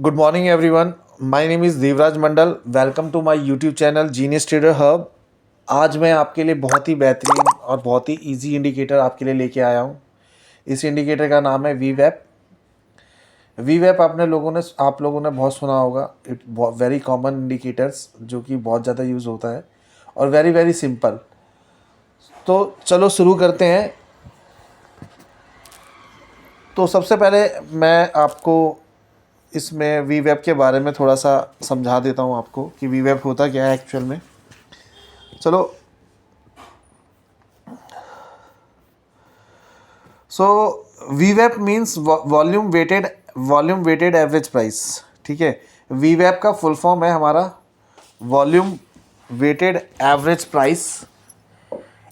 Good morning everyone, my name is Devraj Mandal. Welcome to my YouTube channel genius trader hub. आज मैं आपके लिए बहुत ही बेहतरीन और बहुत ही इजी इंडिकेटर आपके लिए लेके आया हूँ। इस इंडिकेटर का नाम है वीवैप। वीवैप आप लोगों ने बहुत सुना होगा। इट वेरी कॉमन इंडिकेटर्स जो कि बहुत ज़्यादा यूज़ होता है और वेरी वेरी सिंपल। तो चलो शुरू करते हैं। तो सबसे पहले मैं आपको इसमें वीवेब के बारे में थोड़ा सा समझा देता हूँ आपको कि वीवेब होता क्या है एक्चुअल में। चलो, सो वीवेब means volume weighted average price. ठीक है, वीवेब का फुल फॉर्म है हमारा volume weighted average price.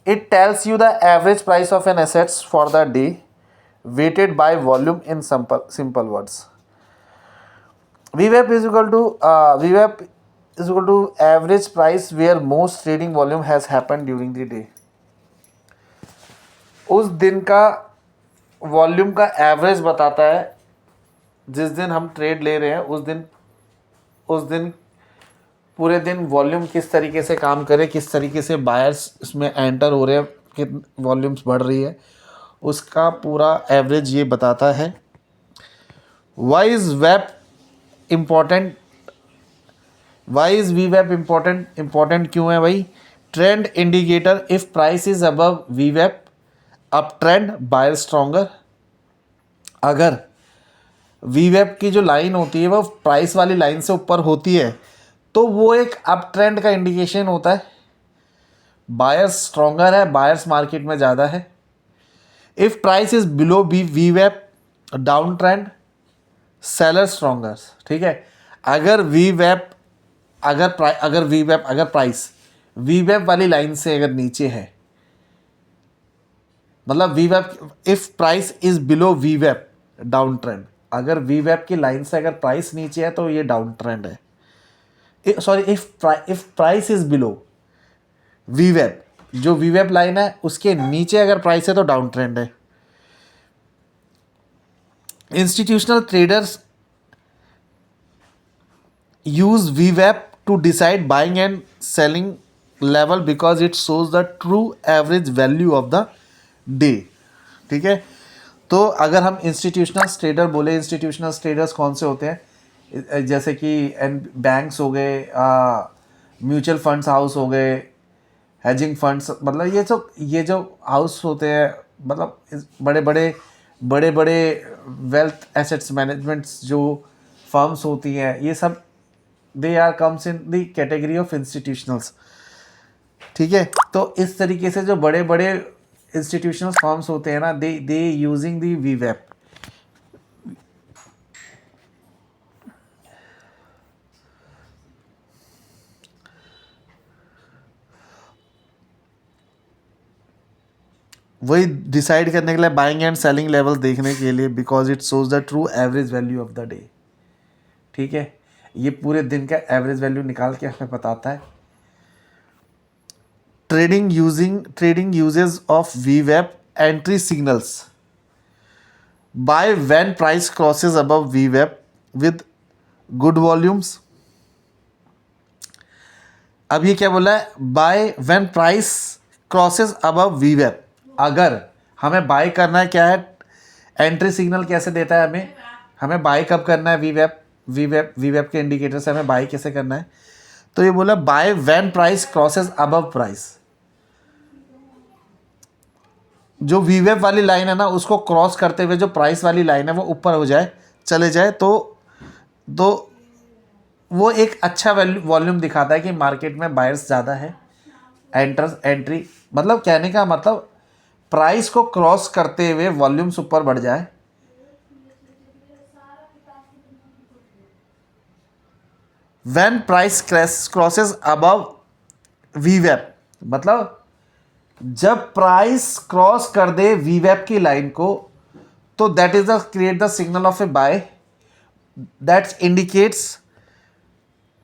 It tells you the average price of an assets for the day weighted by volume in simple words. VWAP is equal to average price where most trading volume has happened during the day। उस दिन का volume का average बताता है। जिस दिन हम trade ले रहे हैं उस दिन पूरे दिन वॉल्यूम किस तरीके से काम करे, किस तरीके से बायर्स इसमें एंटर हो रहे हैं, कितनी वॉल्यूम्स बढ़ रही है, उसका पूरा एवरेज ये बताता है। Y is web important? Y is वीवैप important क्यों है भाई? Trend indicator, if price is above वीवैप up trend buyer stronger. अगर वीवैप की जो लाइन होती है वो प्राइस वाली लाइन से ऊपर होती है तो वो एक अप ट्रेंड का इंडिकेशन होता है। बायर्स स्ट्रॉन्गर है, बायर्स मार्केट में ज़्यादा है। इफ प्राइस इज बिलो वीवैप डाउन ट्रेंड सेलर स्ट्रॉन्गर। ठीक है, अगर प्राइस वीवैप वाली लाइन से अगर नीचे है, मतलब वीवैप, इफ प्राइस इज बिलो वीवैप डाउन ट्रेंड, अगर वीवैप की लाइन से अगर प्राइस नीचे है तो ये डाउन ट्रेंड है। Sorry, if price is below वीवैप, जो वीवैप लाइन है उसके नीचे अगर प्राइस है तो डाउन ट्रेंड है। Institutional traders use VWAP to decide buying and selling level because it shows the true average value of the day। ठीक है, तो अगर हम इंस्टीट्यूशनल ट्रेडर बोले, इंस्टीट्यूशनल ट्रेडर्स कौन से होते हैं? जैसे कि बैंक्स हो गए, म्यूचुअल फंड्स हाउस हो गए, हेजिंग फंड्स, मतलब ये जो हाउस होते हैं, मतलब बड़े बड़े वेल्थ एसेट्स मैनेजमेंट्स जो फर्म्स होती हैं, ये सब they are comes in the category of institutionals. ठीक है, तो इस तरीके से जो बड़े बड़े इंस्टीट्यूशनल फॉर्म्स होते हैं ना, दे यूजिंग दी वीवैप। वही डिसाइड करने के लिए, बाइंग एंड सेलिंग लेवल देखने के लिए, because it shows the true average value of the day. ठीक है, ये पूरे दिन का एवरेज वैल्यू निकाल के हमें बताता है। Trading uses of वीवैप entry signals by when price crosses above वीवैप with good volumes. अब ये क्या बोला है? By when price crosses above वीवैप। अगर हमें बाय करना है, क्या है एंट्री सिग्नल, कैसे देता है हमें बाय कब करना है? वीवैप के इंडिकेटर से हमें बाय कैसे करना है? तो ये बोला by when price crosses above price. जो वीवैप वाली लाइन है ना, उसको क्रॉस करते हुए जो प्राइस वाली लाइन है वो ऊपर हो जाए, चले जाए, तो वो एक अच्छा वॉल्यूम दिखाता है कि मार्केट में बायर्स ज़्यादा है। एंट्री मतलब, कहने का मतलब प्राइस को क्रॉस करते हुए वॉल्यूम्स ऊपर बढ़ जाए। व्हेन प्राइस क्रॉसेस अबव वीवैप, मतलब जब प्राइस क्रॉस कर दे वीवैप की लाइन को, तो that is the create the signal of a buy. That indicates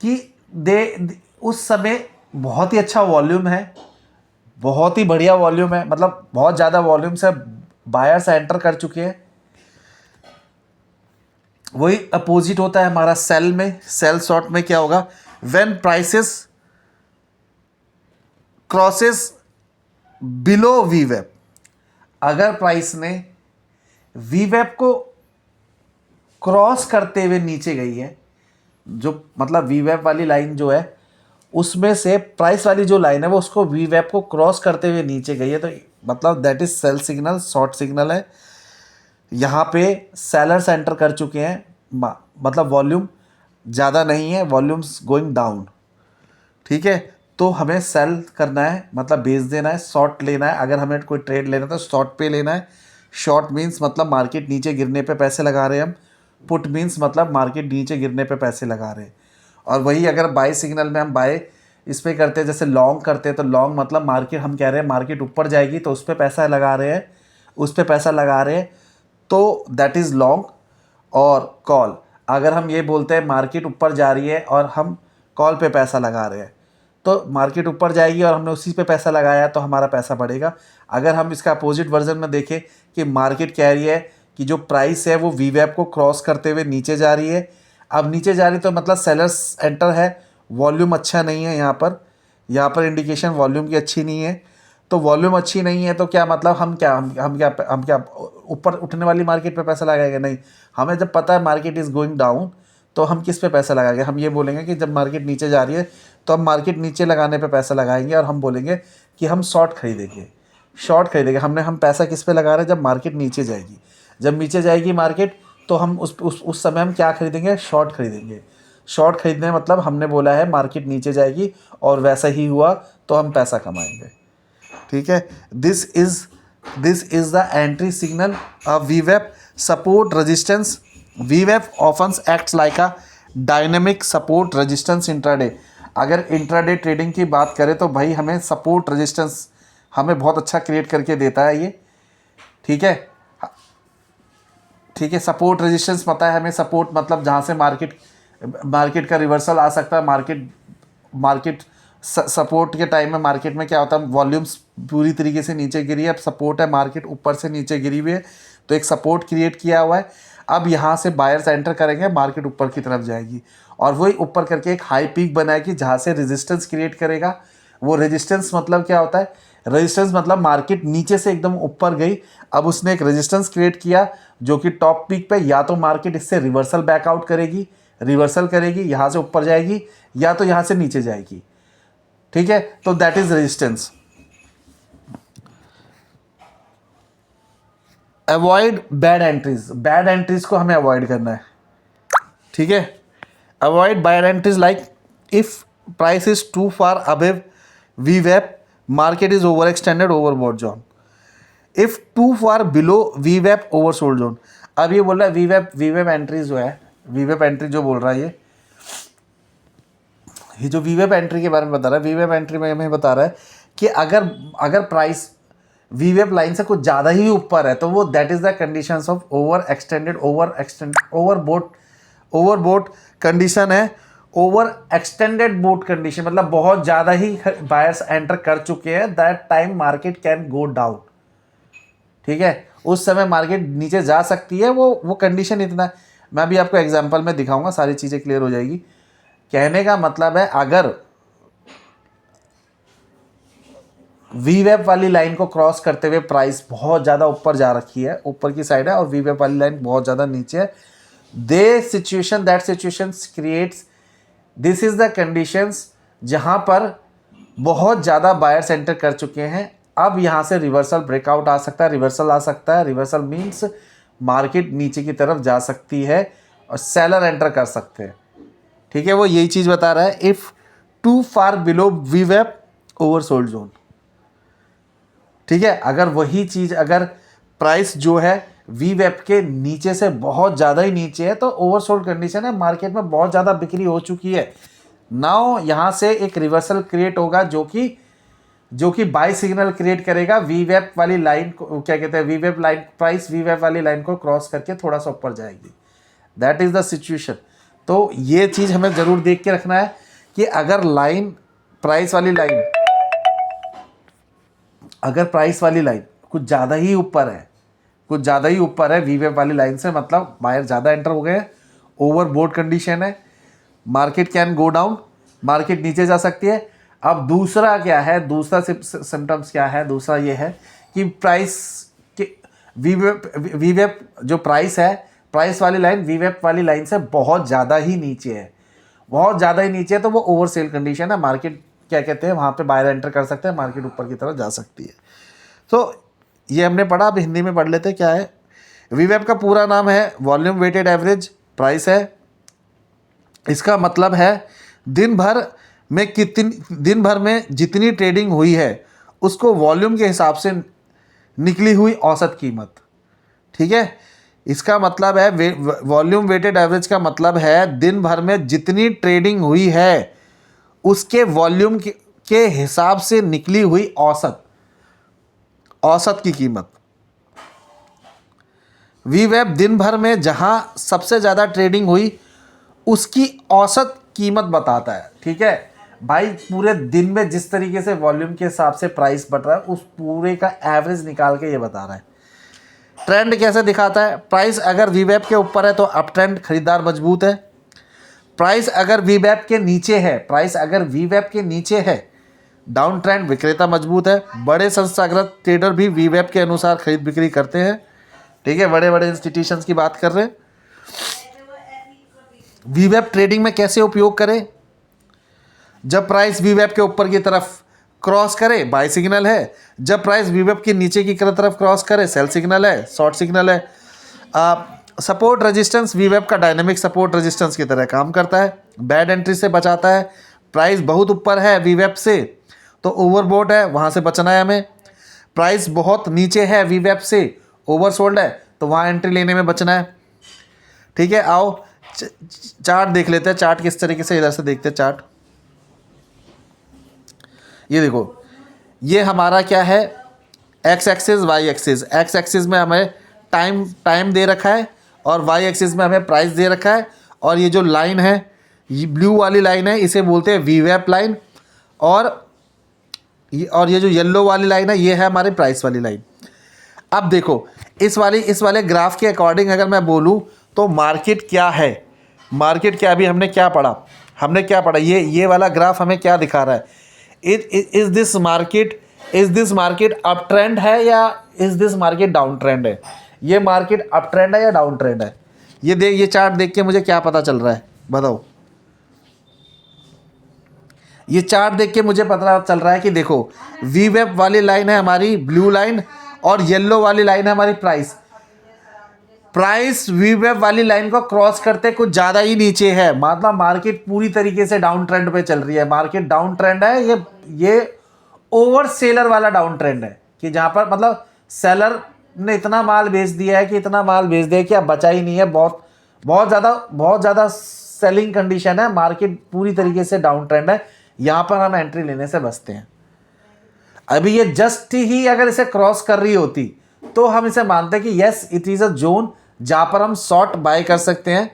कि उस समय बहुत ही अच्छा वॉल्यूम है, बहुत ही बढ़िया वॉल्यूम है, मतलब बहुत ज़्यादा वॉल्यूम से बायर्स एंटर कर चुके हैं। वही अपोजिट होता है हमारा सेल में। सेल शॉर्ट में क्या होगा, व्हेन प्राइसेस क्रॉसेस बिलो वीवेप, अगर प्राइस ने वीवेप को क्रॉस करते हुए नीचे गई है, जो मतलब वीवेप वाली लाइन जो है उसमें से प्राइस वाली जो लाइन है वो उसको वीवेप को क्रॉस करते हुए नीचे गई है, तो मतलब that is sell signal, short signal है। यहाँ पे सेलर्स एंटर कर चुके हैं, मतलब वॉल्यूम ज़्यादा नहीं है, वॉल्यूम्स गोइंग डाउन। ठीक है, तो हमें सेल करना है, मतलब बेच देना है, शॉर्ट लेना है। अगर हमें कोई ट्रेड लेना है तो शॉर्ट पे लेना है। शॉर्ट मीन्स मतलब मार्केट नीचे गिरने पे पैसे लगा रहे हैं हम। पुट मीन्स मतलब मार्केट नीचे गिरने पे पैसे लगा रहे हैं। और वही अगर बाय सिग्नल में हम बाय इस पर करते हैं, जैसे लॉन्ग करते हैं, तो लॉन्ग मतलब मार्केट, हम कह रहे हैं मार्केट ऊपर जाएगी तो उस पर पैसा लगा रहे हैं, उस पर पैसा लगा रहे हैं, तो दैट इज़ लॉन्ग। और कॉल, अगर हम ये बोलते हैं मार्केट ऊपर जा रही है और हम कॉल पे पैसा लगा रहे हैं, तो मार्केट ऊपर जाएगी और हमने उसी पे पैसा लगाया तो हमारा पैसा बढ़ेगा। अगर हम इसका अपोजिट वर्जन में देखें कि मार्केट कह रही है कि जो प्राइस है वो वीवेप को क्रॉस करते हुए नीचे जा रही है, अब नीचे जा रही तो मतलब सेलर्स एंटर है, वॉल्यूम अच्छा नहीं है यहाँ पर इंडिकेशन वॉल्यूम की अच्छी नहीं है। तो वॉल्यूम अच्छी नहीं है तो क्या मतलब हम क्या ऊपर उठने वाली मार्केट पे पैसा लगाएंगे? नहीं, हमें जब पता है मार्केट इज़ गोइंग डाउन तो हम किस पे पैसा लगाएंगे? हम ये बोलेंगे कि जब मार्केट नीचे जा रही है तो हम मार्केट नीचे लगाने पे पैसा लगाएंगे, और हम बोलेंगे कि हम शॉर्ट खरीदेंगे। हम पैसा किस पे लगा रहे हैं? जब मार्केट नीचे जाएगी, जब नीचे जाएगी मार्केट तो हम उस समय हम क्या खरीदेंगे? शॉर्ट खरीदेंगे। शॉर्ट खरीदने मतलब हमने बोला है मार्केट नीचे जाएगी और वैसा ही हुआ तो हम पैसा कमाएंगे। ठीक है, this is the entry signal of वीवेप। Support resistance, वीवेप often acts like a dynamic support resistance intraday. अगर इंट्राडे ट्रेडिंग की बात करें तो भाई हमें सपोर्ट रेजिस्टेंस हमें बहुत अच्छा क्रिएट करके देता है ये। ठीक है, ठीक है, सपोर्ट रेजिस्टेंस पता है हमें। सपोर्ट मतलब जहाँ से मार्केट का रिवर्सल आ सकता है। मार्केट सपोर्ट के टाइम में मार्केट में क्या होता है, वॉल्यूम्स पूरी तरीके से नीचे गिरी है, अब सपोर्ट है, मार्केट ऊपर से नीचे गिरी हुई है, तो एक सपोर्ट क्रिएट किया हुआ है। अब यहाँ से बायर्स एंटर करेंगे, मार्केट ऊपर की तरफ जाएगी और वही ऊपर करके एक हाई पीक बनाएगी जहाँ से रेजिस्टेंस क्रिएट करेगा। वो रेजिस्टेंस मतलब क्या होता है? रेजिस्टेंस मतलब मार्केट नीचे से एकदम ऊपर गई, अब उसने एक रेजिस्टेंस क्रिएट किया जो कि टॉप पीक पे, या तो मार्केट इससे रिवर्सल बैकआउट करेगी, यहाँ से ऊपर जाएगी, या तो यहाँ से नीचे जाएगी। ठीक है, तो that is resistance. Avoid bad entries, bad entries को हमें अवॉइड करना है। ठीक है, avoid bad entries like if price is to far above वीवेप, market is over extended overbought zone. If two far below वीवेप ओवरसोल्ड जोन। अब ये बोल रहा है वीवेप एंट्री जो है, वीवेप एंट्री जो बोल रहा है ये जो वीवेप एंट्री के बारे में बता रहा है, वीवेप एंट्री में हमें बता रहा है कि अगर प्राइस वीवेप लाइन से कुछ ज़्यादा ही ऊपर है तो वो that is the conditions of overbought condition है। ओवर एक्सटेंडेड बोट कंडीशन मतलब बहुत ज़्यादा ही बायर्स एंटर कर चुके हैं, that time market can go down. ठीक है, उस समय मार्केट नीचे जा सकती है, वो कंडीशन इतना है। मैं अभी आपको एग्जांपल में दिखाऊंगा, सारी चीज़ें क्लियर हो जाएगी। कहने का मतलब है अगर वीवेप वाली लाइन को क्रॉस करते हुए प्राइस बहुत ज़्यादा ऊपर जा रखी है, ऊपर की साइड है, और वीवेप वाली लाइन बहुत ज़्यादा नीचे है, that situation creates, this is the conditions जहां पर बहुत ज़्यादा बायर्स एंटर कर चुके हैं। अब यहाँ से रिवर्सल ब्रेकआउट आ सकता है, रिवर्सल मीन्स मार्केट नीचे की तरफ जा सकती है और सेलर एंटर कर सकते हैं। ठीक है, वो यही चीज़ बता रहा है, इफ़ टू फार बिलो वीवेप ओवरसोल्ड जोन। ठीक है, अगर वही चीज़ अगर प्राइस जो है वीवेप के नीचे से बहुत ज़्यादा ही नीचे है तो ओवरसोल्ड कंडीशन है, मार्केट में बहुत ज़्यादा बिक्री हो चुकी है। नाउ यहाँ से एक रिवर्सल क्रिएट होगा जो कि बाय सिग्नल क्रिएट करेगा, वीवेप वाली लाइन को क्या कहते हैं, वीवेप वाली लाइन को क्रॉस करके थोड़ा सा ऊपर जाएगी। That is the situation. तो ये चीज़ हमें ज़रूर देख के रखना है कि अगर प्राइस वाली लाइन कुछ ज़्यादा ही ऊपर है कुछ ज़्यादा ही ऊपर है वीवेप वाली लाइन से, मतलब बायर ज़्यादा एंटर हो गए, ओवरबोट कंडीशन है, market can go down, market नीचे जा सकती है। अब दूसरा क्या है, दूसरा सिम्टम्स क्या है, दूसरा ये है कि प्राइस के वीवेप जो प्राइस है, प्राइस वाली लाइन वीवेप वाली लाइन से बहुत ज़्यादा ही नीचे है, बहुत ज़्यादा ही नीचे है, तो वो ओवर सेल कंडीशन है। मार्केट क्या कहते हैं, वहाँ पे बायर एंटर कर सकते हैं, मार्केट ऊपर की तरफ जा सकती है। तो ये हमने पढ़ा, अब हिंदी में पढ़ लेते हैं क्या है। वीवेप का पूरा नाम है वॉल्यूम वेटेड एवरेज प्राइस है। इसका मतलब है दिन भर में जितनी ट्रेडिंग हुई है उसको वॉल्यूम के हिसाब से निकली हुई औसत कीमत, ठीक है। इसका मतलब है वॉल्यूम वेटेड एवरेज का मतलब है दिन भर में जितनी ट्रेडिंग हुई है उसके वॉल्यूम के हिसाब से निकली हुई औसत की कीमत। वीवेप दिन भर में जहां सबसे ज़्यादा ट्रेडिंग हुई उसकी औसत कीमत बताता है, ठीक है भाई। पूरे दिन में जिस तरीके से वॉल्यूम के हिसाब से प्राइस बढ़ रहा है उस पूरे का एवरेज निकाल के ये बता रहा है। ट्रेंड कैसे दिखाता है, प्राइस अगर वीवेप के ऊपर है तो अप ट्रेंड, खरीदार मजबूत है। प्राइस अगर वीवेप के नीचे है, डाउन ट्रेंड, विक्रेता मजबूत है। बड़े संस्थागत ट्रेडर भी वीवेप के अनुसार खरीद बिक्री करते हैं, ठीक है, बड़े बड़े इंस्टीट्यूशंस की बात कर रहे हैं। वीवेप ट्रेडिंग में कैसे उपयोग करें, जब प्राइस वीवेप के ऊपर की तरफ क्रॉस करे बाय सिग्नल है, जब प्राइस वीवेप के नीचे की तरफ क्रॉस करे सेल सिग्नल है, शॉर्ट सिग्नल है। सपोर्ट रेजिस्टेंस, वीवेप का डायनेमिक सपोर्ट रेजिस्टेंस की तरह काम करता है, बैड एंट्री से बचाता है। प्राइस बहुत ऊपर है वीवेप से तो ओवरबोट है, वहाँ से बचना है हमें। प्राइस बहुत नीचे है वीवेप से, ओवरसोल्ड है, तो वहाँ एंट्री लेने में बचना है, ठीक है। आओ चार्ट देख लेते हैं, चार्ट किस तरीके से, इधर से देखते हैं चार्ट। ये देखो, ये हमारा क्या है, X axis Y axis. X axis में हमें टाइम दे रखा है और वाई एक्सिस में हमें प्राइस दे रखा है। और ये जो लाइन है, ये ब्लू वाली लाइन है, इसे बोलते हैं वीवेप लाइन। और ये जो येलो वाली लाइन है, ये है हमारी प्राइस वाली लाइन। अब देखो, इस वाले ग्राफ के अकॉर्डिंग अगर मैं बोलूँ तो मार्केट क्या है, मार्केट क्या, अभी हमने क्या पढ़ा, ये वाला ग्राफ हमें क्या दिखा रहा है, is this market up trend है या is this market down trend है। ये मार्केट अप ट्रेंड है या डाउन ट्रेंड है, ये चार्ट देख के मुझे क्या पता चल रहा है बताओ। ये चार्ट देख के मुझे पता चल रहा है कि देखो, वीवेप वाली लाइन है हमारी ब्लू लाइन और येलो वाली लाइन है हमारी प्राइस वीवेप वाली लाइन को क्रॉस करते कुछ ज़्यादा ही नीचे है, मतलब मार्केट पूरी तरीके से डाउन ट्रेंड पे चल रही है। मार्केट डाउन ट्रेंड है, ये ओवर सेलर वाला डाउन ट्रेंड है कि जहाँ पर मतलब सेलर ने इतना माल बेच दिया है कि अब बचा ही नहीं है, बहुत ज़्यादा सेलिंग कंडीशन है, मार्केट पूरी तरीके से डाउन ट्रेंड है। यहाँ पर हम एंट्री लेने से बचते हैं। अभी ये जस्ट ही अगर इसे क्रॉस कर रही होती तो हम इसे मानते हैं कि yes it is a zone जहाँ पर हम शॉर्ट बाय कर सकते हैं।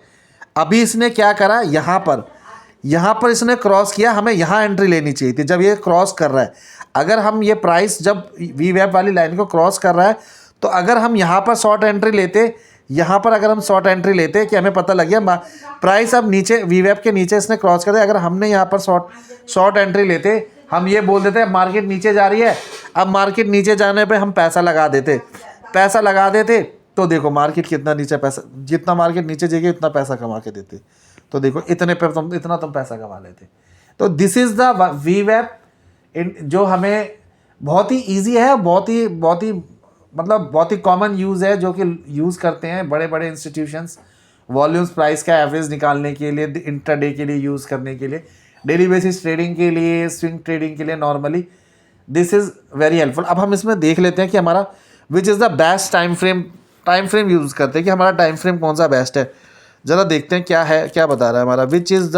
अभी इसने क्या करा, यहाँ पर इसने क्रॉस किया, हमें यहाँ एंट्री लेनी चाहिए थी जब ये क्रॉस कर रहा है। अगर हम ये प्राइस जब वीवेप वाली लाइन को क्रॉस कर रहा है तो अगर हम यहाँ पर शॉर्ट एंट्री लेते कि हमें पता लग गया प्राइस अब नीचे वीवेप के नीचे इसने क्रॉस कर दिया, अगर हमने यहाँ पर शॉर्ट एंट्री लेते, हम ये बोल देते मार्केट नीचे जा रही है, अब मार्केट नीचे जाने पे हम पैसा लगा देते तो देखो मार्केट कितना नीचे पैसा, जितना मार्केट नीचे जाएगी उतना पैसा कमा के देते, तो देखो इतने पे इतना तुम पैसा कमा लेते। तो दिस इज़ द वीवेप जो हमें बहुत ही ईजी है, बहुत ही कॉमन यूज़ है, जो कि यूज़ करते हैं बड़े बड़े इंस्टीट्यूशंस वॉल्यूम्स प्राइस का एवरेज निकालने के लिए, इंट्राडे के लिए यूज़ करने के लिए, डेली बेसिस ट्रेडिंग के लिए, स्विंग ट्रेडिंग के लिए normally this is very helpful. अब हम इसमें देख लेते हैं कि हमारा which is the best time frame use करते हैं कि हमारा टाइम फ्रेम कौन सा बेस्ट है। ज़रा देखते हैं क्या बता रहा है हमारा, which is the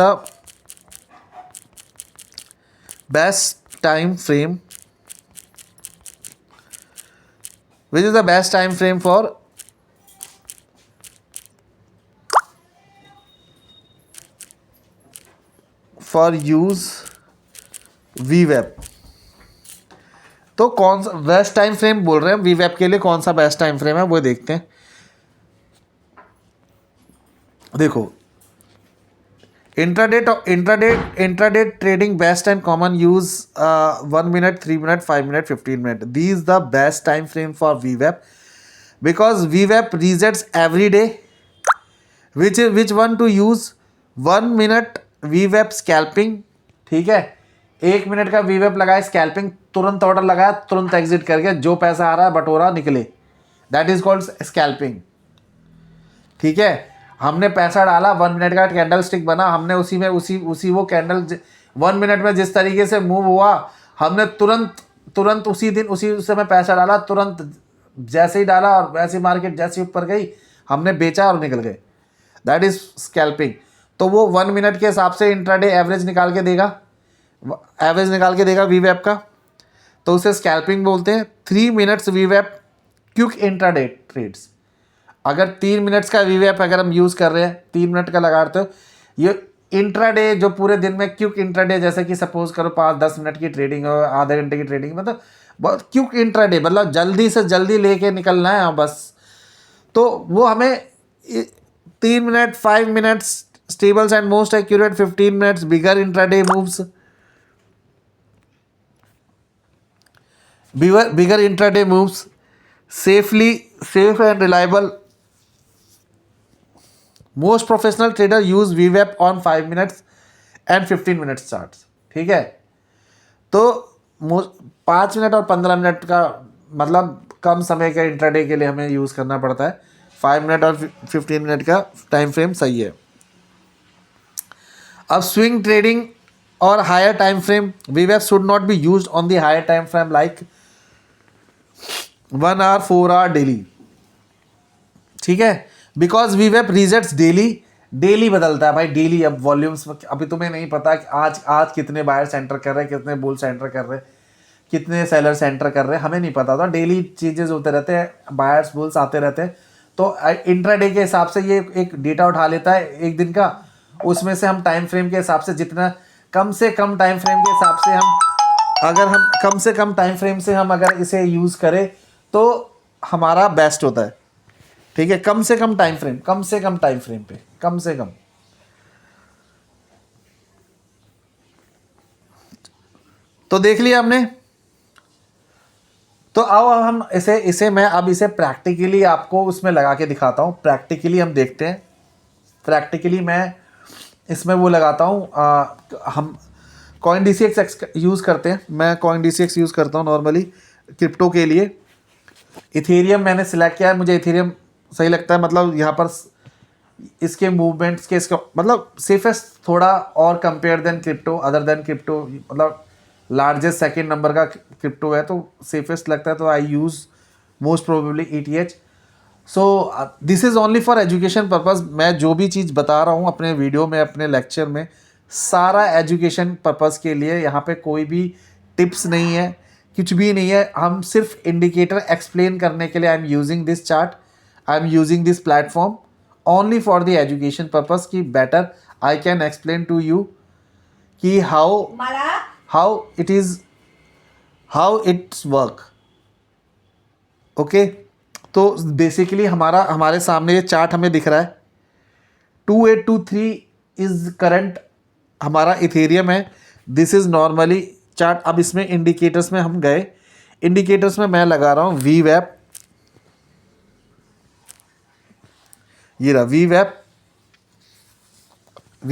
best time frame for use VWAP। तो कौन सा बेस्ट टाइम फ्रेम बोल रहे हैं वी वेब के लिए, कौन सा बेस्ट टाइम फ्रेम है वो देखते हैं। देखो intraday trading best and common use 1 minute, 3 minute, 5 minute, 15 minute, these the best time frame for we web because वी वेब रीसेट्स every day. Which one two use? 1 minute we web scalping, ठीक है, 1 minute का वी वेब लगाए scalping, तुरंत order लगाया, तुरंत exit करके जो पैसा आ रहा है बटोरा निकले, दैट इज कॉल्ड स्कैल्पिंग। ठीक है, हमने पैसा डाला, 1 मिनट का कैंडल स्टिक बना, हमने उसी में उसी वो कैंडल 1 मिनट में जिस तरीके से मूव हुआ, हमने तुरंत उसी दिन उसी समय पैसा डाला, तुरंत जैसे ही डाला और वैसे मार्केट जैसे ऊपर गई हमने बेचा और निकल गए, दैट इज स्कैल्पिंग। तो वो 1 मिनट के हिसाब से इंट्राडे एवरेज निकाल के देगा वी वेब का, तो उसे स्कैल्पिंग बोलते हैं। 3 मिनट्स वी वेब क्विक इंट्राडे ट्रेड्स, अगर 3 मिनट्स का वी वेब अगर हम यूज़ कर रहे हैं, 3 मिनट का लगाते हो, ये इंट्राडे जो पूरे दिन में क्विक इंट्राडे, जैसे कि सपोज करो 5-10 मिनट की ट्रेडिंग हो, आधे घंटे की ट्रेडिंग, मतलब बहुत क्विक इंट्राडे, मतलब जल्दी से जल्दी लेके निकलना है बस। तो वो हमें 3 minute, 5 minutes stables and most accurate, 15 minutes bigger intraday moves, bigger intraday moves, safe and reliable. Most professional trader use वी वेब on 5 minutes and 15 minutes charts. ठीक है, तो 5 मिनट और 15 मिनट का मतलब कम समय के इंट्राडे के लिए हमें यूज़ करना पड़ता है, 5 मिनट और 15 मिनट का टाइम फ्रेम सही है। अब स्विंग ट्रेडिंग और हायर टाइम फ्रेम, वी वेब should not be used on the higher time frame like 1 hour, 4 hour daily. ठीक है, बिकॉज वी वेब रीसेट्स डेली बदलता है भाई, डेली। अब वॉल्यूम्स, अभी तुम्हें नहीं पता कि आज कितने बायर्स एंटर कर रहे हैं, कितने बुल्स एंटर कर रहे हैं, कितने सेलर्स एंटर कर रहे हैं, हमें नहीं पता था। डेली चेंजेस होते रहते हैं, बायर्स बुल्स आते रहते हैं, तो इंट्राडे के हिसाब से ये एक डेटा उठा लेता है एक दिन का, उसमें से हम टाइम फ्रेम के हिसाब से जितना कम से कम टाइम फ्रेम के हिसाब से हम कम से कम टाइम फ्रेम से हम अगर इसे यूज़ करें तो हमारा बेस्ट होता है। ठीक है, कम से कम टाइम फ्रेम पे कम से कम। तो देख लिया हमने। तो आओ हम इसे प्रैक्टिकली आपको उसमें लगा के दिखाता हूँ। प्रैक्टिकली हम देखते हैं, प्रैक्टिकली मैं इसमें वो लगाता हूँ, हम CoinDCX यूज़ करते हैं, मैं CoinDCX यूज़ करता हूँ नॉर्मली क्रिप्टो के लिए। इथेरियम मैंने सिलेक्ट किया है, मुझे इथेरियम सही लगता है, मतलब यहाँ पर इसके मूवमेंट्स के इसका मतलब सेफेस्ट थोड़ा और compare than crypto, other than crypto, मतलब लार्जेस्ट सेकेंड नंबर का क्रिप्टो है तो सेफेस्ट लगता है, तो I use most probably ETH। So this is only for education purpose. मैं जो भी चीज़ बता रहा हूँ अपने वीडियो में, अपने लेक्चर में, सारा एजुकेशन पर्पज़ के लिए, यहाँ पे कोई भी टिप्स नहीं है, कुछ भी नहीं है। हम सिर्फ इंडिकेटर एक्सप्लेन करने के लिए I am using this chart, I am using this platform only for the education purpose की better I can explain to you कि हाउ इट्स वर्क। ओके, तो बेसिकली हमारे सामने ये चार्ट हमें दिख रहा है, 2823 इज करंट हमारा इथेरियम है, दिस इज नॉर्मली चार्ट। अब इसमें इंडिकेटर्स में हम गए, इंडिकेटर्स में मैं लगा रहा हूँ वी वेब, ये रहा वी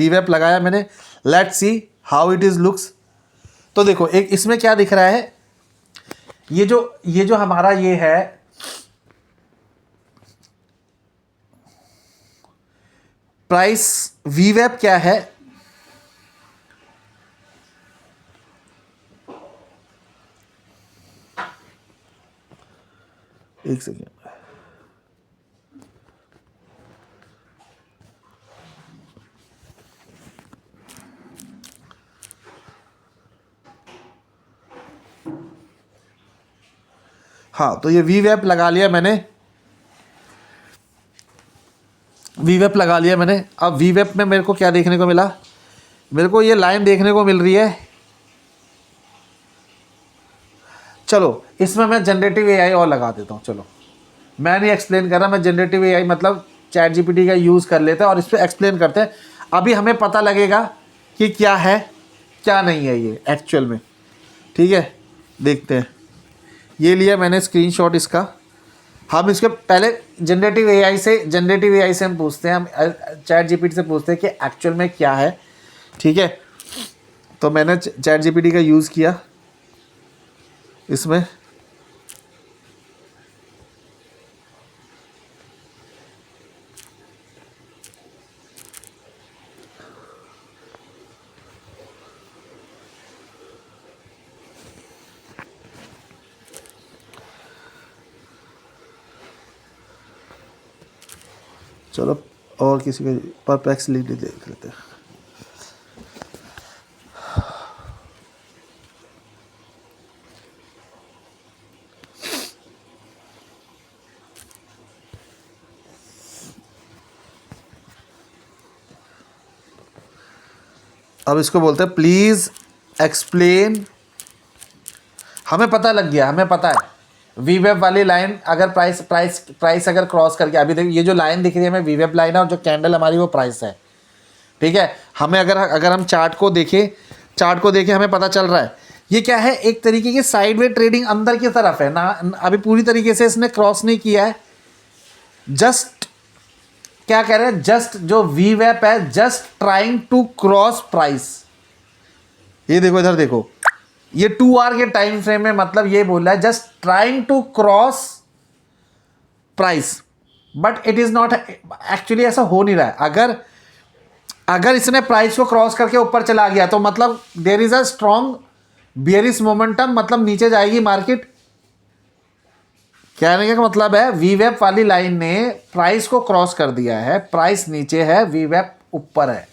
वेब लगाया मैंने। Let's see how it is looks. तो देखो एक इसमें क्या दिख रहा है, ये जो हमारा ये है प्राइस, वी वेब क्या है, एक सेकेंड, हाँ, तो ये वी वेब लगा लिया मैंने, वी वेब लगा लिया मैंने। अब वी वेब में मेरे को क्या देखने को मिला, मेरे को ये लाइन देखने को मिल रही है चलो इसमें मैं जनरेटिव एआई और लगा देता हूँ। चलो मैं नहीं एक्सप्लेन कर रहा, मैं जनरेटिव एआई मतलब चैट जीपीटी का यूज़ कर लेते हैं और इस पर एक्सप्लेन करते हैं। अभी हमें पता लगेगा कि क्या है क्या नहीं है ये एक्चुअल में। ठीक है, देखते हैं। ये लिया मैंने स्क्रीनशॉट इसका। हम इसके पहले जनरेटिव एआई से हम पूछते हैं, हम चैट जीपीटी से पूछते हैं कि एक्चुअल में क्या है। ठीक है, तो मैंने चैट जीपीटी का यूज़ किया इसमें। चलो और किसी का परप्लेक्सिटी देख लेते हैं। अब इसको बोलते हैं प्लीज़ एक्सप्लेन। हमें पता लग गया, हमें पता है वीवेब वाली लाइन अगर प्राइस अगर क्रॉस करके, अभी देखिए ये जो लाइन दिख रही है हमें वीवेब लाइन है और जो कैंडल हमारी वो प्राइस है। ठीक है, हमें अगर हम चार्ट को देखें हमें पता चल रहा है ये क्या है, एक तरीके की साइडवे ट्रेडिंग अंदर की तरफ है ना। अभी पूरी तरीके से इसने क्रॉस नहीं किया है, जस्ट क्या कह रहे हैं, जस्ट जो वीवेब है just trying to cross price. ये देखो इधर देखो, ये 2 आवर के टाइम फ्रेम में मतलब ये बोल रहा है just trying to cross price, but it is not actually, ऐसा हो नहीं रहा है। अगर इसने प्राइस को क्रॉस करके ऊपर चला गया तो मतलब there is a strong bearish momentum, मतलब नीचे जाएगी मार्केट। कहने का मतलब है वीवेब वाली लाइन ने प्राइस को क्रॉस कर दिया है, प्राइस नीचे है, वीवेब ऊपर है।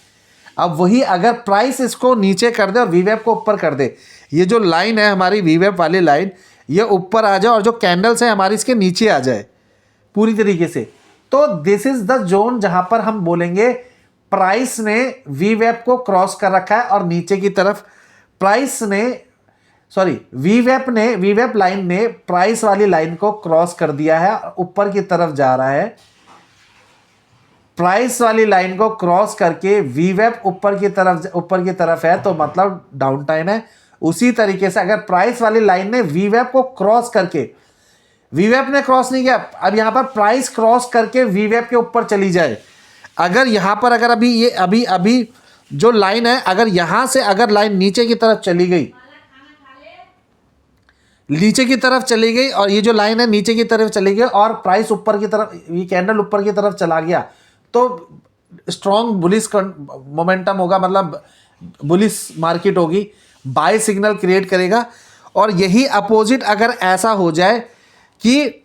अब वही अगर प्राइस इसको नीचे कर दे और वीवेब को ऊपर कर दे, ये जो लाइन है हमारी वीवेब वाली लाइन, ये ऊपर आ जाए और जो कैंडल्स है हमारी इसके नीचे आ जाए पूरी तरीके से, तो दिस इज द जोन जहां पर हम बोलेंगे प्राइस ने वीवेब को क्रॉस कर रखा है और नीचे की तरफ वीवेब लाइन ने प्राइस वाली लाइन को क्रॉस कर दिया है और ऊपर की तरफ जा रहा है। प्राइस वाली लाइन को क्रॉस करके वीवेब ऊपर की तरफ है तो मतलब डाउन टाइम है। उसी तरीके से अगर प्राइस वाली लाइन ने वीवेब को क्रॉस करके, वीवेब ने क्रॉस नहीं किया, अब यहां पर प्राइस क्रॉस करके वीवेब के ऊपर चली जाए, अगर यहां पर अगर अभी जो लाइन है, अगर यहां से अगर लाइन नीचे की तरफ चली गई और ये जो लाइन है नीचे की तरफ चली गई और प्राइस ऊपर की तरफ, ये कैंडल ऊपर की तरफ चला गया तो स्ट्रॉन्ग बुलिश मोमेंटम होगा, मतलब बुलिश मार्केट होगी, बाय सिग्नल क्रिएट करेगा। और यही अपोजिट अगर ऐसा हो जाए कि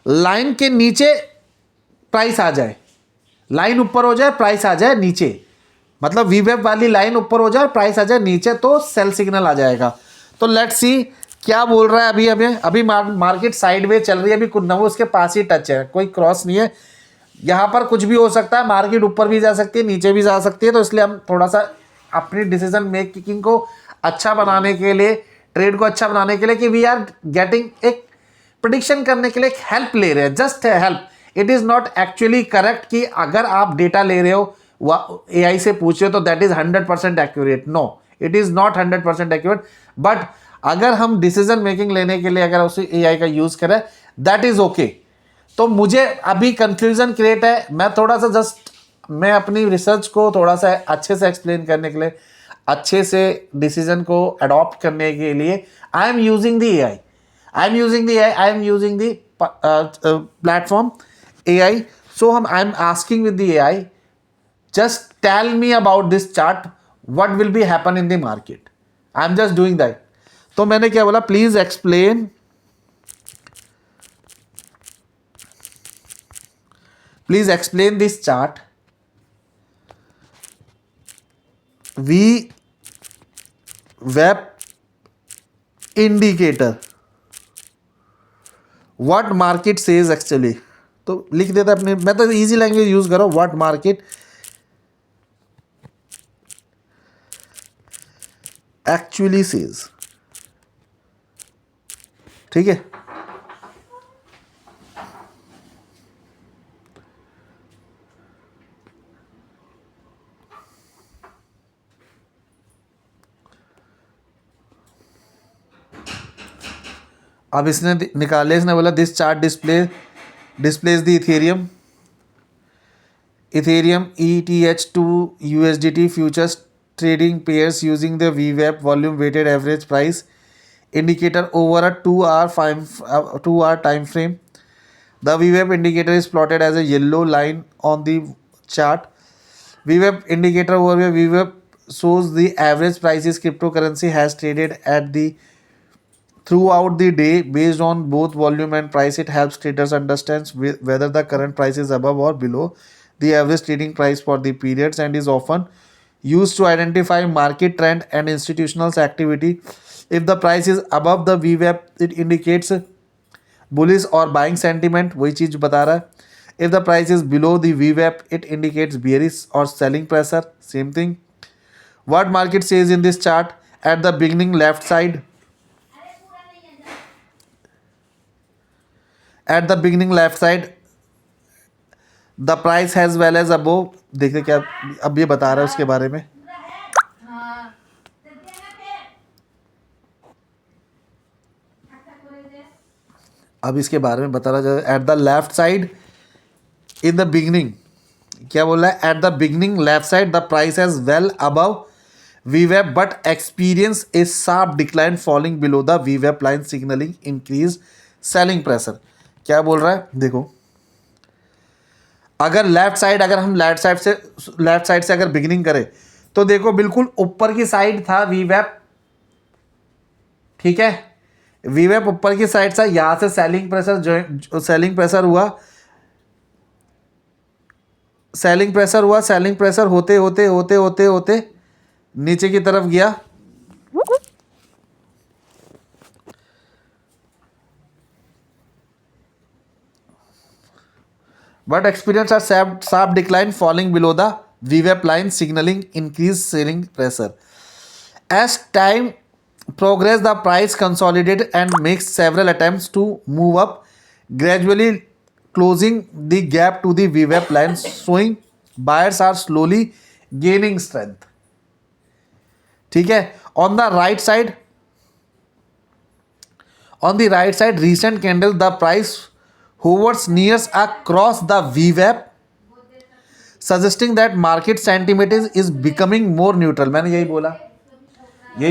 लाइन के नीचे प्राइस आ जाए, लाइन ऊपर हो जाए प्राइस आ जाए नीचे, मतलब वीवेब वाली लाइन ऊपर हो जाए प्राइस आ जाए नीचे, तो सेल सिग्नल आ जाएगा। तो लेट्स सी क्या बोल रहा है। अभी मार्केट साइडवे चल रही है, अभी कुछ ना वो उसके पास ही टच है, कोई क्रॉस नहीं है। यहाँ पर कुछ भी हो सकता है, मार्केट ऊपर भी जा सकती है नीचे भी जा सकती है, तो इसलिए हम थोड़ा सा अपनी डिसीजन मेकिंग को अच्छा बनाने के लिए, ट्रेड को अच्छा बनाने के लिए, कि वी आर गेटिंग एक प्रिडिक्शन करने के लिए एक हेल्प ले रहे हैं, just help. It is not actually correct कि अगर आप डेटा ले रहे हो एआई से पूछ रहे हो तो that is 100% accurate. No, it is not 100% accurate, but अगर हम डिसीजन मेकिंग लेने के लिए अगर उसी एआई का यूज़ करें दैट इज़ ओके। तो मुझे अभी कंफ्यूजन क्रिएट है, मैं अपनी रिसर्च को थोड़ा सा अच्छे से एक्सप्लेन करने के लिए, अच्छे से डिसीजन को अडॉप्ट करने के लिए I am using the AI, I am using the platform AI. So I am asking with the AI, just tell me about this chart, what will be happen in the market, I'm just doing that। तो मैंने क्या बोला, please explain, this chart, वी वेब indicator, what market says actually. तो लिख देता अपने, मैं तो इजी लैंग्वेज यूज करो, व्हाट मार्केट actually says। ठीक है। अब इसने निकाले, इसने बोला this chart displays the Ethereum ETH2 USDT futures trading pairs using the VWAP volume weighted average price indicator over a 2 hour time frame. The VWAP indicator is plotted as a yellow line on the chart. VWAP indicator over here, VWAP shows the average prices cryptocurrency has traded at the throughout the day based on both volume and price. It helps traders understand whether the current price is above or below the average trading price for the periods, and is often used to identify market trend and institutional activity. If the price is above the VWAP, it indicates bullish or buying sentiment, वही चीज बता रहा है. If the price is below the VWAP, it indicates bearish or selling pressure, same thing. What market says in this chart? At the beginning left side, the price has well as above. देखिए क्या अब ये बता रहा है उसके बारे में. अब इसके बारे में बता रहा है. At the left side in the beginning, क्या बोला है? At the beginning left side the price has well above VWAP but experience A sharp decline falling below the VWAP line signalling increase selling pressure. क्या बोल रहा है देखो, अगर हम लेफ्ट साइड से अगर बिगिनिंग करें तो देखो बिल्कुल ऊपर की साइड था VWAP, ठीक है. VWAP ऊपर की साइड से, यहां से सेलिंग प्रेशर हुआ. सेलिंग प्रेशर होते नीचे की तरफ गया. But experience a sharp decline falling below the VWAP line signaling increased selling pressure. As time progressed, the price consolidated and makes several attempts to move up, gradually closing the gap to the VWAP line, showing buyers are slowly gaining strength. ठीक है. On the right side, recent candle, the price hovers nears across the VWAP, suggesting that market sentiment is becoming more neutral. मैंने यही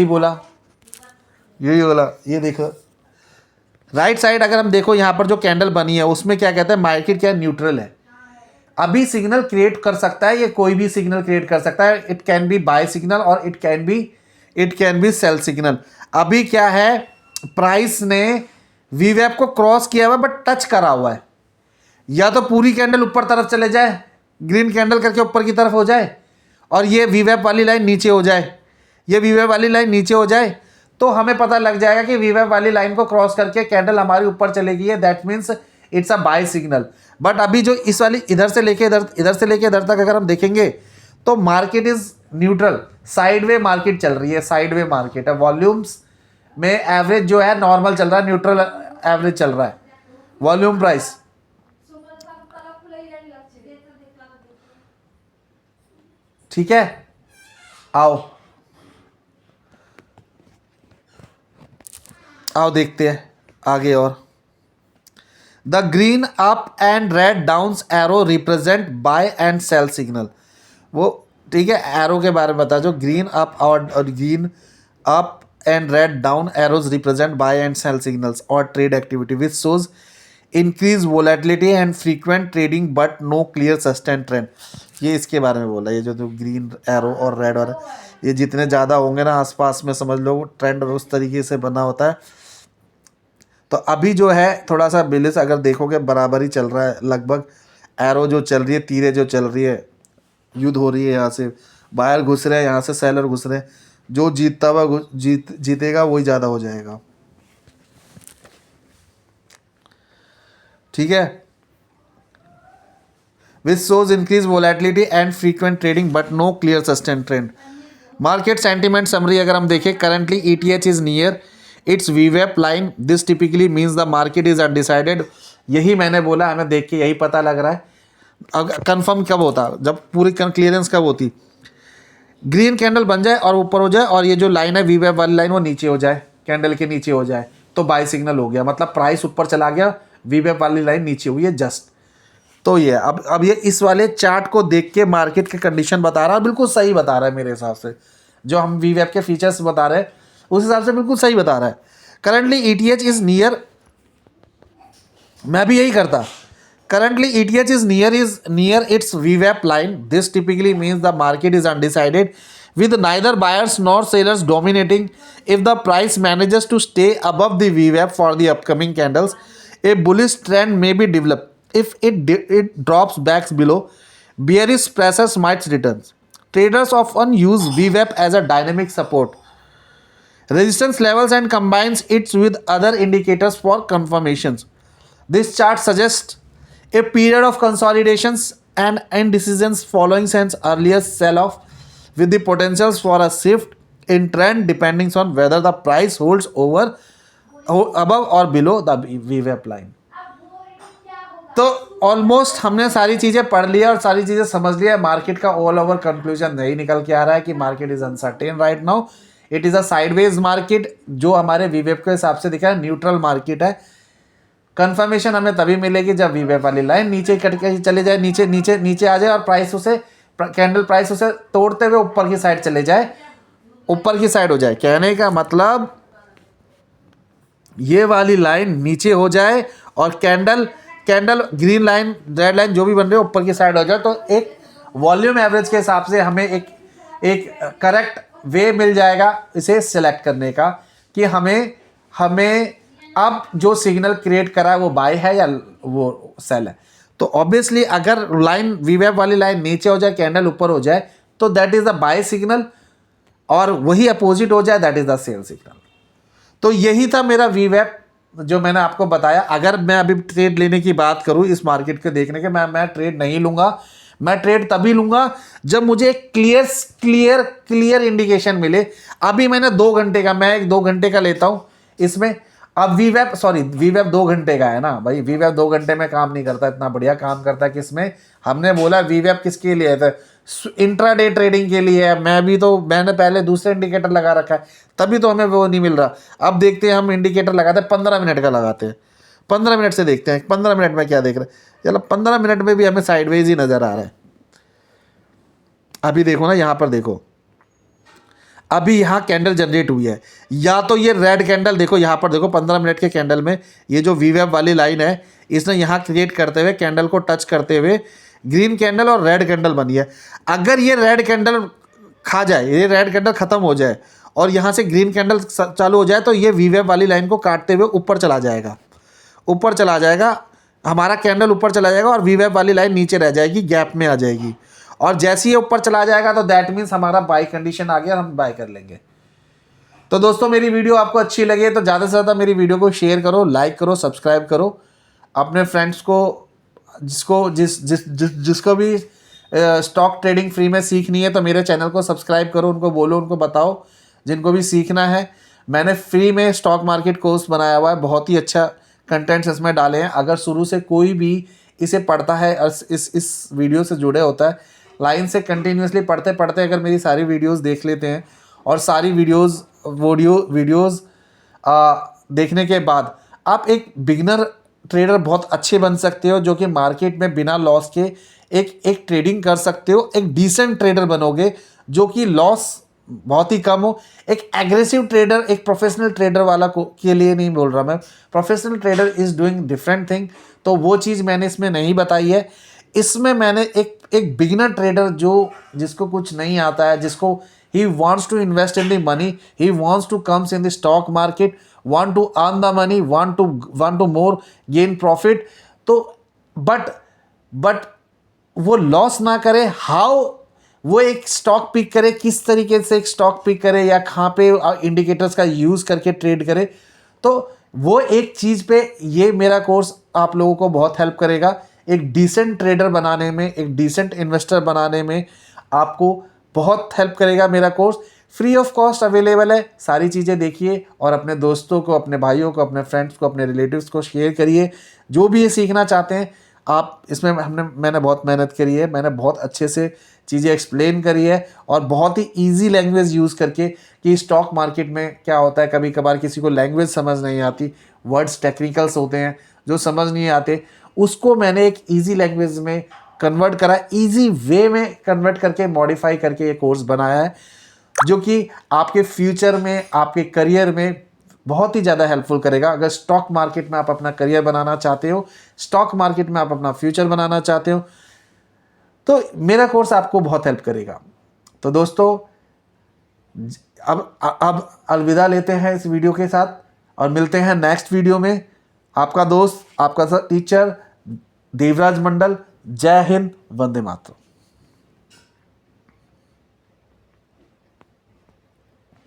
बोला. ये देखो right side अगर हम देखो यहाँ पर जो कैंडल बनी है उसमें क्या कहता है, मार्केट क्या न्यूट्रल है. अभी सिग्नल क्रिएट कर सकता है, ये कोई भी सिग्नल क्रिएट कर सकता है. It can be buy signal और it can be sell signal. अभी क्या है, प्राइस ने VWAP को क्रॉस किया हुआ बट टच करा हुआ है. या तो पूरी कैंडल ऊपर तरफ चले जाए, ग्रीन कैंडल करके ऊपर की तरफ हो जाए, और ये VWAP वाली लाइन नीचे हो जाए, तो हमें पता लग जाएगा कि VWAP वाली लाइन को क्रॉस करके कैंडल हमारी ऊपर चले गई है. That means it's a buy signal. But अभी जो इस वाली इधर से लेके इधर तक अगर हम देखेंगे तो market is neutral, sideway market चल रही है, साइडवे मार्केट है. वॉल्यूम्स में एवरेज जो है नॉर्मल चल रहा है, न्यूट्रल एवरेज चल रहा है. वॉल्यूम प्राइस ठीक है. आओ देखते हैं आगे. और the green up and red down arrow represent buy and sell signal. वो ठीक है, एरो के बारे में बता. जो ग्रीन अप और green up and red down arrows represent buy and sell signals or trade activity, which shows increased volatility and frequent trading but no clear sustained trend. ये इसके बारे में बोला. ये जो ग्रीन एरो और रेड और ये जितने ज़्यादा होंगे ना आसपास में, समझ लो ट्रेंड उस तरीके से बना होता है. तो अभी जो है थोड़ा सा बिलिस अगर देखोगे बराबर ही चल रहा है लगभग. एरो जो चल रही है, तीरे जो चल रही है, युद्ध हो रही है. यहाँ से बायर घुस रहे हैं, यहाँ से सेलर घुस रहे हैं. जो जीतता हुआ जीतेगा वही ज़्यादा हो जाएगा. ठीक है. Which shows increase volatility and frequent trading but no clear sustain trend. Market sentiment summary अगर हम देखें, currently ETH is near its वीवेप line, this typically means the market is undecided. यही मैंने बोला, हमें देख के यही पता लग रहा है। अगर कंफर्म कब होता, जब पूरी क्लियरेंस कब होती, ग्रीन कैंडल बन जाए और ऊपर हो जाए और ये जो लाइन है वीवेप वाली लाइन वो नीचे हो जाए, कैंडल के नीचे हो जाए, तो बाय सिग्नल हो गया, मतलब प्राइस ऊपर चला गया, वीवेप वाली लाइन नीचे हुई है जस्ट। तो ये अब ये इस वाले चार्ट को देख के मार्केट की कंडीशन बता रहा है, बिल्कुल सही बता रहा है मेरे हिसाब से। जो हम वीवेप के फीचर्स बता रहे हैं उस हिसाब से बिल्कुल सही बता रहा है। करंटली ETH इज नियर, मैं भी यही करता। Currently, ETH is near its VWAP line. This typically means the market is undecided, with neither buyers nor sellers dominating. If the price manages to stay above the VWAP for the upcoming candles, a bullish trend may be developed. If it drops back below, bearish pressures might return. Traders often use VWAP as a dynamic support resistance levels and combines it with other indicators for confirmations. This chart suggests a period of consolidations and indecisions following since earlier sell-off, with the potentials for a shift in trend depending on whether the price holds above or below the VWAP line. तो almost हमने सारी चीज़ें पढ़ लिया और सारी चीज़ें समझ लिया। मार्केट का ऑल ओवर कंक्लूजन नहीं निकल के आ रहा है कि market is uncertain right now, it is a sideways market. जो हमारे वीवेप के हिसाब से दिखा है न्यूट्रल मार्केट है। कंफर्मेशन हमें तभी मिलेगी जब वीवेप वाली लाइन नीचे कट के चले जाए, नीचे नीचे नीचे आ जाए और प्राइस उसे कैंडल प्राइस उसे तोड़ते हुए ऊपर की साइड चले जाए, ऊपर की साइड हो जाए। कहने का मतलब ये वाली लाइन नीचे हो जाए और candle green line red line जो भी बन रही है ऊपर की साइड हो जाए, तो एक वॉल्यूम एवरेज के हिसाब से हमें एक करेक्ट वे मिल जाएगा इसे सिलेक्ट करने का कि हमें अब जो सिग्नल क्रिएट करा है वो बाय है या वो सेल है। तो ऑब्वियसली अगर लाइन वीवेप वाली लाइन नीचे हो जाए, कैंडल ऊपर हो जाए, तो that is the buy signal, और वही अपोजिट हो जाए that is the sell signal. तो यही था मेरा वीवेप जो मैंने आपको बताया। अगर मैं अभी ट्रेड लेने की बात करूं इस मार्केट को देखने के, मैं ट्रेड नहीं लूंगा। मैं ट्रेड तभी लूंगा जब मुझे एक क्लियर इंडिकेशन मिले। अभी मैंने 2 घंटे का, मैं एक 2 घंटे का लेता हूं इसमें। अब वीवेप 2 घंटे का है ना भाई, वीवेप 2 घंटे में काम नहीं करता, इतना बढ़िया काम करता है किसमें। हमने बोला वीवेप किसके लिए है, इंट्राडे ट्रेडिंग के लिए है। मैंने पहले दूसरे इंडिकेटर लगा रखा है, तभी तो हमें वो नहीं मिल रहा। अब देखते हैं, हम इंडिकेटर लगाते हैं 15 मिनट का लगाते हैं, 15 मिनट से देखते हैं 15 मिनट में क्या देख रहे हैं। चलो 15 मिनट में भी हमें साइडवेज ही नज़र आ रहा है। अभी देखो ना, यहाँ पर देखो, अभी यहाँ कैंडल जनरेट हुई है, या तो ये रेड कैंडल देखो, यहाँ पर देखो 15 मिनट के कैंडल में ये जो वीवेप वाली लाइन है इसने यहाँ क्रिएट करते हुए कैंडल को टच करते हुए ग्रीन कैंडल और रेड कैंडल बनी है। अगर ये रेड कैंडल खा जाए, ये रेड कैंडल ख़त्म हो जाए और यहाँ से ग्रीन कैंडल चालू हो जाए, तो ये वीवेप वाली लाइन को काटते हुए ऊपर चला जाएगा, हमारा कैंडल ऊपर चला जाएगा और वीवेप वाली लाइन नीचे रह जाएगी, गैप में आ जाएगी। और जैसे ही ऊपर चला जाएगा तो दैट मीन्स हमारा बाय कंडीशन आ गया और हम बाय कर लेंगे। तो दोस्तों, मेरी वीडियो आपको अच्छी लगे तो ज़्यादा से ज़्यादा मेरी वीडियो को शेयर करो, लाइक करो, सब्सक्राइब करो। अपने फ्रेंड्स को जिसको भी स्टॉक ट्रेडिंग फ्री में सीखनी है तो मेरे चैनल को सब्सक्राइब करो, उनको बोलो, उनको बताओ जिनको भी सीखना है। मैंने फ्री में स्टॉक मार्केट कोर्स बनाया हुआ है, बहुत ही अच्छा कंटेंट्स इसमें डाले हैं। अगर शुरू से कोई भी इसे पढ़ता है और इस वीडियो से जुड़े होता है, लाइन से कंटिन्यूसली पढ़ते पढ़ते अगर मेरी सारी वीडियोस देख लेते हैं और सारी वीडियोस देखने के बाद आप एक बिगिनर ट्रेडर बहुत अच्छे बन सकते हो, जो कि मार्केट में बिना लॉस के एक ट्रेडिंग कर सकते हो। एक डिसेंट ट्रेडर बनोगे जो कि लॉस बहुत ही कम हो। एक एग्रेसिव ट्रेडर, एक प्रोफेशनल ट्रेडर वाला के लिए नहीं बोल रहा मैं, professional trader is doing different thing. तो वो चीज़ मैंने इसमें नहीं बताई है। इसमें मैंने एक बिगिनर ट्रेडर जिसको कुछ नहीं आता है, जिसको he wants to invest in the money, he wants to comes in the stock market, want to earn the money, want to more gain profit, तो बट वो लॉस ना करे। वो एक स्टॉक पिक करे, किस तरीके से एक स्टॉक पिक करे या कहाँ पे इंडिकेटर्स का यूज़ करके ट्रेड करे, तो वो एक चीज़ पे ये मेरा कोर्स आप लोगों को बहुत हेल्प करेगा। एक डिसेंट ट्रेडर बनाने में, एक डिसेंट इन्वेस्टर बनाने में आपको बहुत हेल्प करेगा मेरा course. Free of cost available है। सारी चीज़ें देखिए और अपने दोस्तों को, अपने भाइयों को, अपने फ्रेंड्स को, अपने रिलेटिव्स को शेयर करिए। जो भी ये सीखना चाहते हैं आप, इसमें मैंने बहुत मेहनत करी है, मैंने बहुत अच्छे से चीज़ें एक्सप्लेन करी है और बहुत ही इजी लैंग्वेज यूज़ करके कि स्टॉक मार्केट में क्या होता है। कभी कभार किसी को लैंग्वेज समझ नहीं आती, वर्ड्स टेक्निकल्स होते हैं जो समझ नहीं आते, उसको मैंने एक इजी लैंग्वेज में कन्वर्ट करा, इजी वे में कन्वर्ट करके मॉडिफाई करके ये कोर्स बनाया है, जो कि आपके फ्यूचर में, आपके करियर में बहुत ही ज़्यादा हेल्पफुल करेगा। अगर स्टॉक मार्केट में आप अपना करियर बनाना चाहते हो, स्टॉक मार्केट में आप अपना फ्यूचर बनाना चाहते हो, तो मेरा कोर्स आपको बहुत हेल्प करेगा। तो दोस्तों अब अलविदा लेते हैं इस वीडियो के साथ और मिलते हैं नेक्स्ट वीडियो में। आपका दोस्त, आपका टीचर देवराज मंडल। जय हिंद, वंदे मातरम।